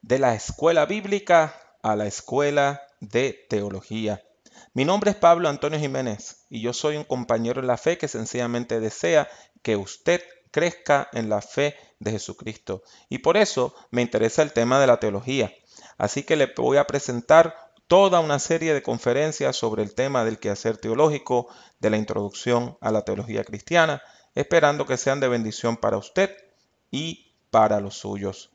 de la escuela bíblica a la escuela de teología. Mi nombre es Pablo Antonio Jiménez y yo soy un compañero en la fe que sencillamente desea que usted crezca en la fe de Jesucristo. Y por eso me interesa el tema de la teología. Así que le voy a presentar toda una serie de conferencias sobre el tema del quehacer teológico, de la introducción a la teología cristiana, esperando que sean de bendición para usted y para los suyos.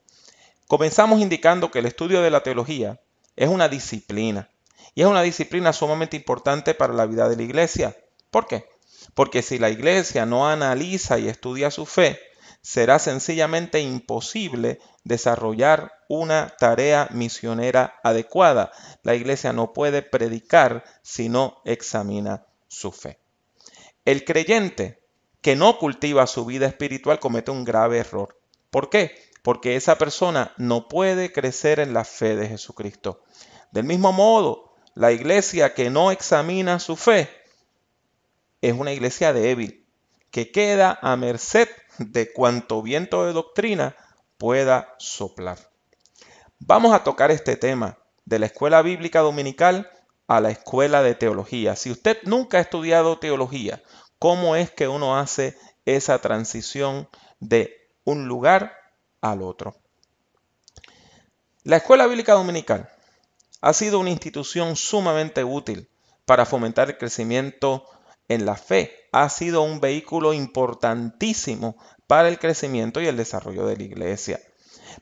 Comenzamos indicando que el estudio de la teología es una disciplina y es una disciplina sumamente importante para la vida de la iglesia. ¿Por qué? Porque si la iglesia no analiza y estudia su fe, será sencillamente imposible desarrollar una tarea misionera adecuada. La iglesia no puede predicar si no examina su fe. El creyente que no cultiva su vida espiritual comete un grave error. ¿Por qué? Porque esa persona no puede crecer en la fe de Jesucristo. Del mismo modo, la iglesia que no examina su fe es una iglesia débil, que queda a merced de cuanto viento de doctrina pueda soplar. Vamos a tocar este tema de la escuela bíblica dominical a la escuela de teología. Si usted nunca ha estudiado teología, ¿cómo es que uno hace esa transición de un lugar al otro? La escuela bíblica dominical ha sido una institución sumamente útil para fomentar el crecimiento en la fe. Ha sido un vehículo importantísimo para el crecimiento y el desarrollo de la iglesia.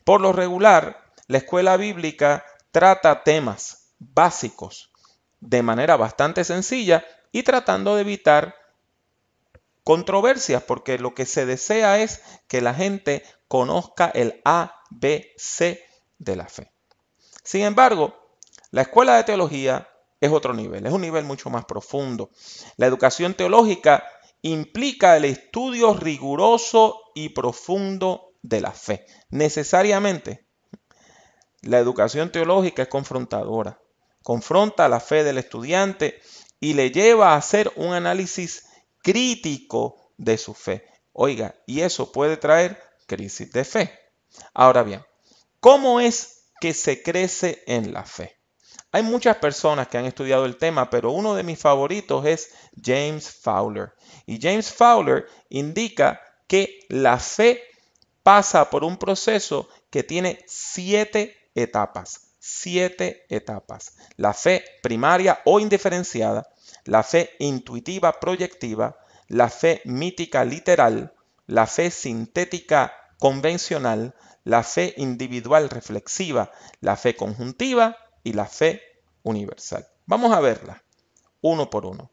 Por lo regular, la escuela bíblica trata temas básicos de manera bastante sencilla y tratando de evitar controversias, porque lo que se desea es que la gente conozca el ABC de la fe. Sin embargo, la escuela de teología es otro nivel, es un nivel mucho más profundo. La educación teológica implica el estudio riguroso y profundo de la fe. Necesariamente, la educación teológica es confrontadora. Confronta la fe del estudiante y le lleva a hacer un análisis crítico de su fe. Oiga, y eso puede traer crisis de fe. Ahora bien, ¿cómo es que se crece en la fe? Hay muchas personas que han estudiado el tema, pero uno de mis favoritos es James Fowler. Y James Fowler indica que la fe pasa por un proceso que tiene 7 etapas. 7 etapas. La fe primaria o indiferenciada, la fe intuitiva proyectiva, la fe mítica literal, la fe sintética convencional, la fe individual reflexiva, la fe conjuntiva y la fe universal. Vamos a verla uno por uno.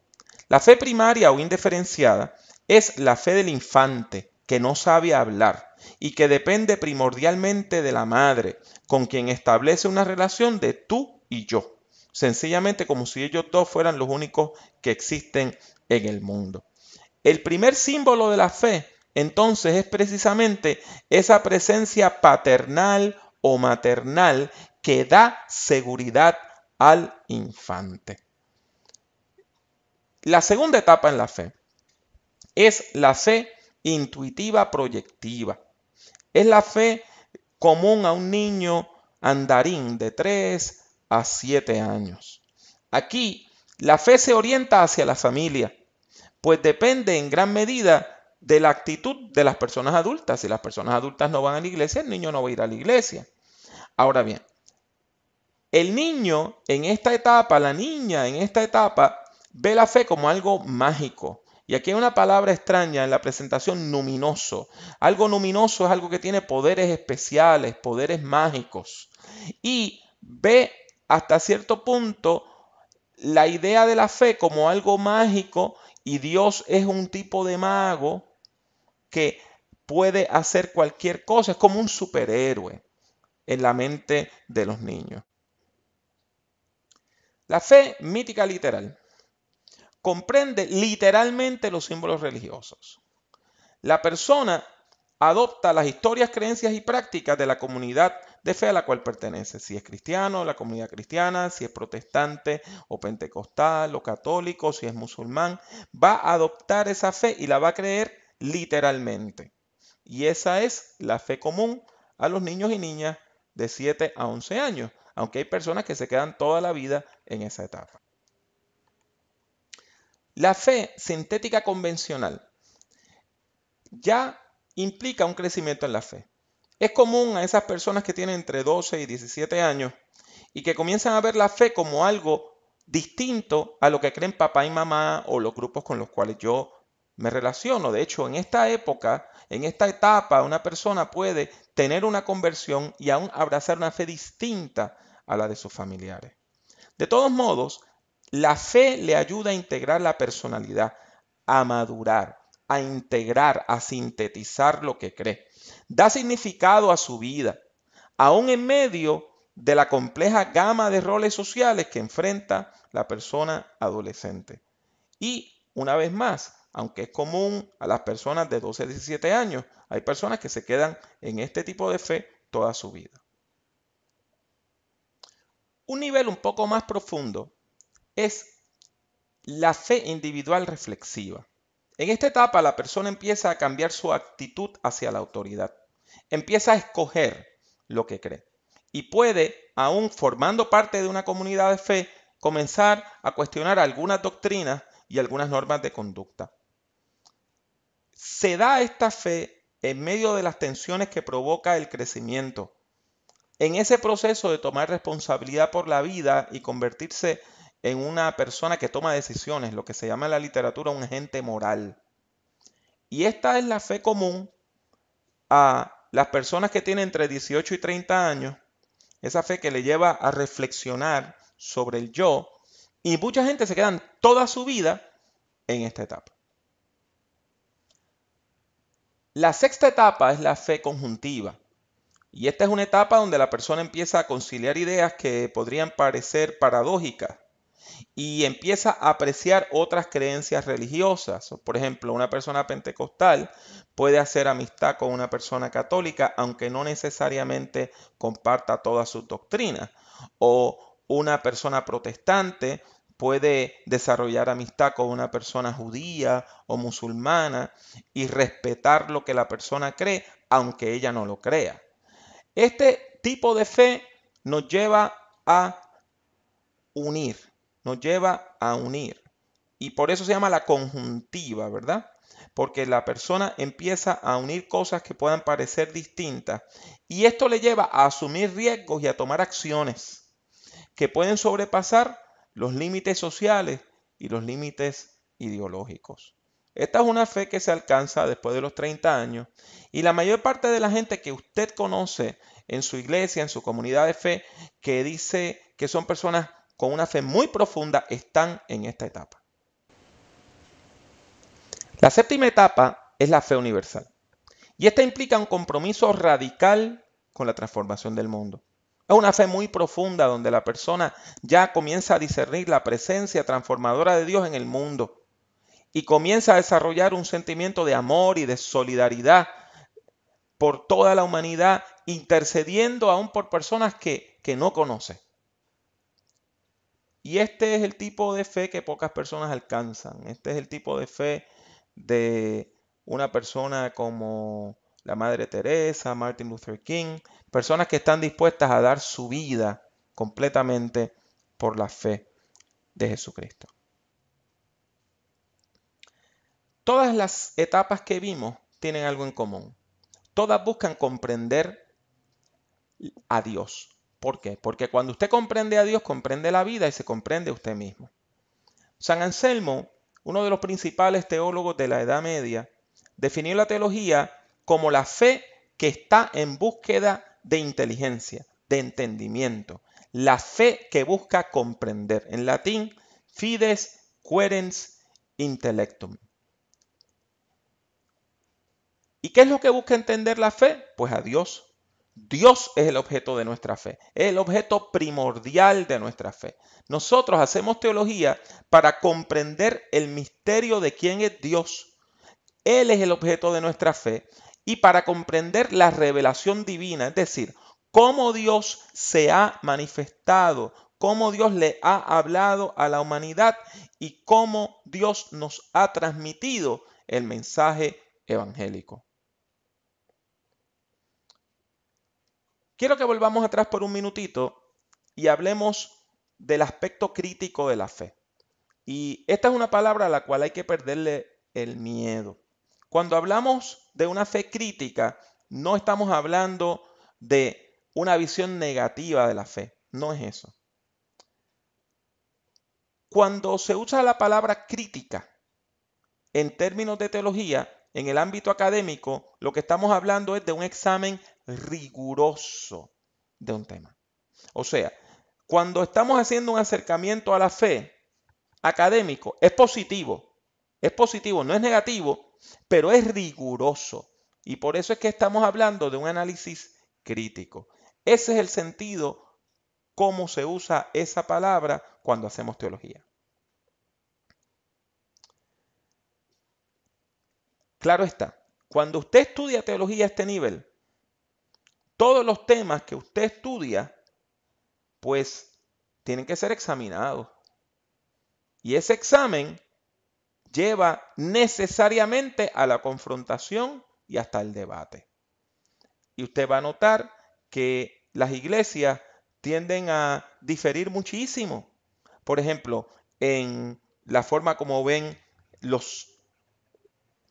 La fe primaria o indiferenciada es la fe del infante que no sabe hablar y que depende primordialmente de la madre, con quien establece una relación de tú y yo, sencillamente como si ellos dos fueran los únicos que existen en el mundo. El primer símbolo de la fe, entonces, es precisamente esa presencia paternal o maternal que da seguridad al infante. La segunda etapa en la fe es la fe intuitiva proyectiva. Es la fe común a un niño andarín de 3 a 7 años. Aquí la fe se orienta hacia la familia, pues depende en gran medida de la actitud de las personas adultas. Si las personas adultas no van a la iglesia, el niño no va a ir a la iglesia. Ahora bien, el niño en esta etapa, la niña en esta etapa, ve la fe como algo mágico. Y aquí hay una palabra extraña en la presentación, luminoso. Algo luminoso es algo que tiene poderes especiales, poderes mágicos. Y ve hasta cierto punto la idea de la fe como algo mágico y Dios es un tipo de mago que puede hacer cualquier cosa. Es como un superhéroe en la mente de los niños. La fe mítica literal comprende literalmente los símbolos religiosos. La persona adopta las historias, creencias y prácticas de la comunidad de fe a la cual pertenece. Si es cristiano, la comunidad cristiana, si es protestante o pentecostal o católico, si es musulmán, va a adoptar esa fe y la va a creer literalmente. Y esa es la fe común a los niños y niñas de 7 a 11 años, aunque hay personas que se quedan toda la vida en esa etapa. La fe sintética convencional ya implica un crecimiento en la fe. Es común a esas personas que tienen entre 12 y 17 años y que comienzan a ver la fe como algo distinto a lo que creen papá y mamá o los grupos con los cuales yo me relaciono. De hecho, en esta época, en esta etapa, una persona puede tener una conversión y aún abrazar una fe distinta a la de sus familiares. De todos modos, la fe le ayuda a integrar la personalidad, a madurar, a integrar, a sintetizar lo que cree. Da significado a su vida, aún en medio de la compleja gama de roles sociales que enfrenta la persona adolescente. Y una vez más, aunque es común a las personas de 12 a 17 años, hay personas que se quedan en este tipo de fe toda su vida. Un nivel un poco más profundo es la fe individual reflexiva. En esta etapa la persona empieza a cambiar su actitud hacia la autoridad. Empieza a escoger lo que cree. Y puede, aún formando parte de una comunidad de fe, comenzar a cuestionar algunas doctrinas y algunas normas de conducta. Se da esta fe en medio de las tensiones que provoca el crecimiento. En ese proceso de tomar responsabilidad por la vida y convertirse en una persona que toma decisiones, lo que se llama en la literatura un agente moral. Y esta es la fe común a las personas que tienen entre 18 y 30 años, esa fe que le lleva a reflexionar sobre el yo, y mucha gente se quedan toda su vida en esta etapa. La sexta etapa es la fe conjuntiva. Y esta es una etapa donde la persona empieza a conciliar ideas que podrían parecer paradójicas y empieza a apreciar otras creencias religiosas. Por ejemplo, una persona pentecostal puede hacer amistad con una persona católica, aunque no necesariamente comparta todas sus doctrinas. O una persona protestante puede desarrollar amistad con una persona judía o musulmana y respetar lo que la persona cree, aunque ella no lo crea. Este tipo de fe nos lleva a unir, nos lleva a unir. Y por eso se llama la conjuntiva, ¿verdad? Porque la persona empieza a unir cosas que puedan parecer distintas y esto le lleva a asumir riesgos y a tomar acciones que pueden sobrepasar los límites sociales y los límites ideológicos. Esta es una fe que se alcanza después de los 30 años y la mayor parte de la gente que usted conoce en su iglesia, en su comunidad de fe, que dice que son personas con una fe muy profunda, están en esta etapa. La séptima etapa es la fe universal y esta implica un compromiso radical con la transformación del mundo. Es una fe muy profunda donde la persona ya comienza a discernir la presencia transformadora de Dios en el mundo y comienza a desarrollar un sentimiento de amor y de solidaridad por toda la humanidad, intercediendo aún por personas que no conoce. Y este es el tipo de fe que pocas personas alcanzan. Este es el tipo de fe de una persona como la Madre Teresa, Martin Luther King, personas que están dispuestas a dar su vida completamente por la fe de Jesucristo. Todas las etapas que vimos tienen algo en común. Todas buscan comprender a Dios. ¿Por qué? Porque cuando usted comprende a Dios, comprende la vida y se comprende a usted mismo. San Anselmo, uno de los principales teólogos de la Edad Media, definió la teología como la fe que está en búsqueda de inteligencia, de entendimiento. La fe que busca comprender. En latín, fides querens intellectum. ¿Y qué es lo que busca entender la fe? Pues a Dios. Dios es el objeto de nuestra fe, es el objeto primordial de nuestra fe. Nosotros hacemos teología para comprender el misterio de quién es Dios. Él es el objeto de nuestra fe y para comprender la revelación divina, es decir, cómo Dios se ha manifestado, cómo Dios le ha hablado a la humanidad y cómo Dios nos ha transmitido el mensaje evangélico. Quiero que volvamos atrás por un minutito y hablemos del aspecto crítico de la fe. Y esta es una palabra a la cual hay que perderle el miedo. Cuando hablamos de una fe crítica, no estamos hablando de una visión negativa de la fe. No es eso. Cuando se usa la palabra crítica en términos de teología, en el ámbito académico, lo que estamos hablando es de un examen riguroso de un tema. O sea, cuando estamos haciendo un acercamiento a la fe académico, es positivo, no es negativo, pero es riguroso. Y por eso es que estamos hablando de un análisis crítico. Ese es el sentido, cómo se usa esa palabra cuando hacemos teología. Claro está, cuando usted estudia teología a este nivel, todos los temas que usted estudia, pues tienen que ser examinados. Y ese examen lleva necesariamente a la confrontación y hasta el debate. Y usted va a notar que las iglesias tienden a diferir muchísimo. Por ejemplo, en la forma como ven los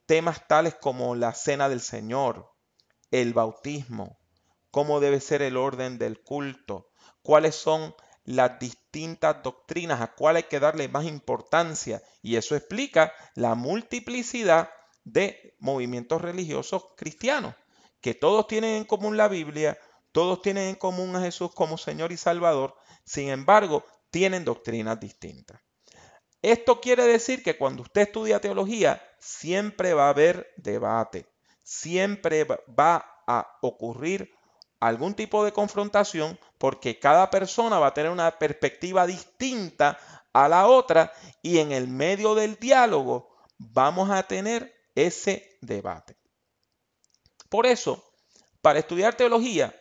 temas tales como la cena del Señor, el bautismo, cómo debe ser el orden del culto, cuáles son las distintas doctrinas, a cuál hay que darle más importancia. Y eso explica la multiplicidad de movimientos religiosos cristianos, que todos tienen en común la Biblia, todos tienen en común a Jesús como Señor y Salvador, sin embargo, tienen doctrinas distintas. Esto quiere decir que cuando usted estudia teología, siempre va a haber debate, siempre va a ocurrir algún tipo de confrontación porque cada persona va a tener una perspectiva distinta a la otra y en el medio del diálogo vamos a tener ese debate. Por eso, para estudiar teología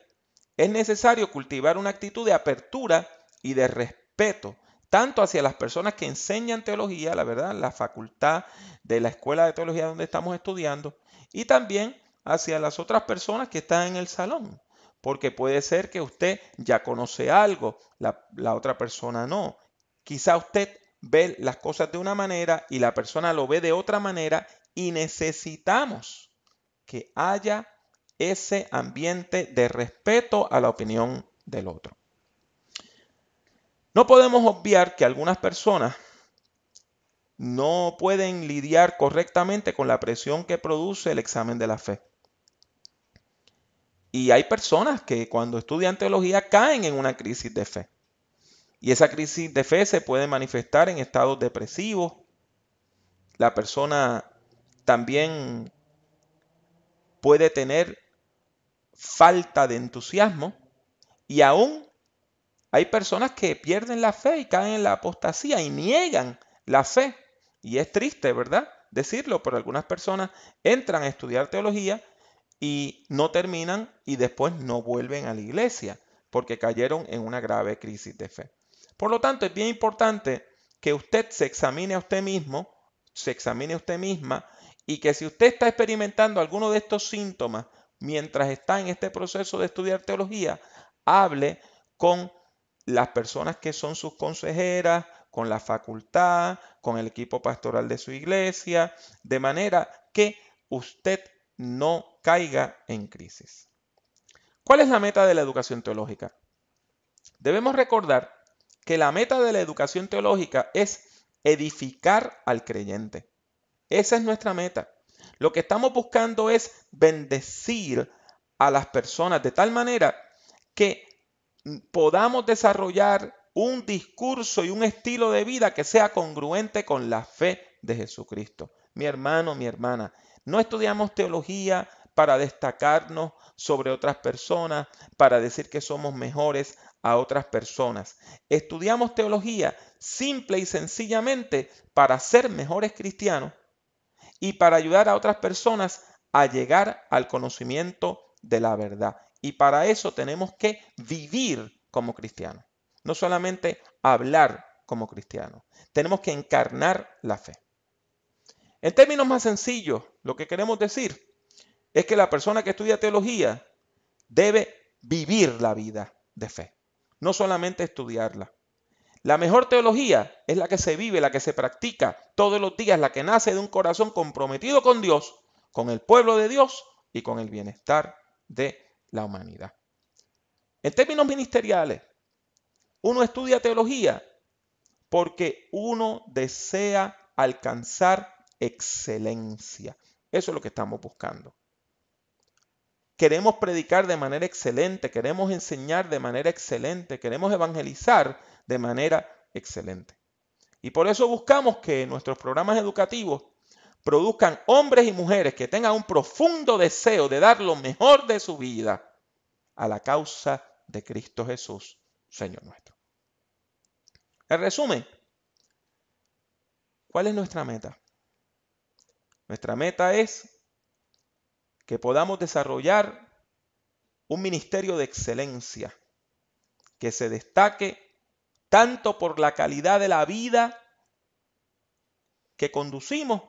es necesario cultivar una actitud de apertura y de respeto, tanto hacia las personas que enseñan teología, la verdad, la facultad de la escuela de teología donde estamos estudiando, y también hacia las otras personas que están en el salón, porque puede ser que usted ya conoce algo, la otra persona no. Quizá usted ve las cosas de una manera y la persona lo ve de otra manera y necesitamos que haya ese ambiente de respeto a la opinión del otro. No podemos obviar que algunas personas no pueden lidiar correctamente con la presión que produce el examen de la fe. Y hay personas que cuando estudian teología caen en una crisis de fe. Y esa crisis de fe se puede manifestar en estados depresivos. La persona también puede tener falta de entusiasmo y aún hay personas que pierden la fe y caen en la apostasía y niegan la fe. Y es triste, ¿verdad? Decirlo, pero algunas personas entran a estudiar teología y no terminan y después no vuelven a la iglesia porque cayeron en una grave crisis de fe. Por lo tanto, es bien importante que usted se examine a usted mismo, se examine a usted misma y que si usted está experimentando alguno de estos síntomas mientras está en este proceso de estudiar teología, hable con las personas que son sus consejeras, con la facultad, con el equipo pastoral de su iglesia, de manera que usted no caiga en crisis. ¿Cuál es la meta de la educación teológica? Debemos recordar que la meta de la educación teológica es edificar al creyente. Esa es nuestra meta. Lo que estamos buscando es bendecir a las personas de tal manera que podamos desarrollar un discurso y un estilo de vida que sea congruente con la fe de Jesucristo. Mi hermano, mi hermana, no estudiamos teología para destacarnos sobre otras personas, para decir que somos mejores a otras personas. Estudiamos teología simple y sencillamente para ser mejores cristianos y para ayudar a otras personas a llegar al conocimiento de la verdad. Y para eso tenemos que vivir como cristianos, no solamente hablar como cristianos. Tenemos que encarnar la fe. En términos más sencillos, lo que queremos decir es que la persona que estudia teología debe vivir la vida de fe, no solamente estudiarla. La mejor teología es la que se vive, la que se practica todos los días, la que nace de un corazón comprometido con Dios, con el pueblo de Dios y con el bienestar de la humanidad. En términos ministeriales, uno estudia teología porque uno desea alcanzar excelencia. Eso es lo que estamos buscando. Queremos predicar de manera excelente, queremos enseñar de manera excelente, queremos evangelizar de manera excelente. Y por eso buscamos que nuestros programas educativos produzcan hombres y mujeres que tengan un profundo deseo de dar lo mejor de su vida a la causa de Cristo Jesús, Señor nuestro. En resumen, ¿cuál es nuestra meta? Nuestra meta es que podamos desarrollar un ministerio de excelencia que se destaque tanto por la calidad de la vida que conducimos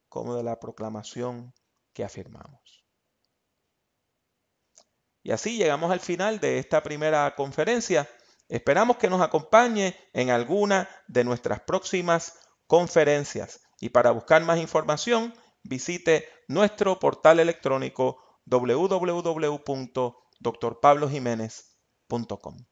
como de la proclamación que afirmamos. Y así llegamos al final de esta primera conferencia. Esperamos que nos acompañe en alguna de nuestras próximas conferencias. Y para buscar más información, visite nuestro portal electrónico www.drpablojimenez.com.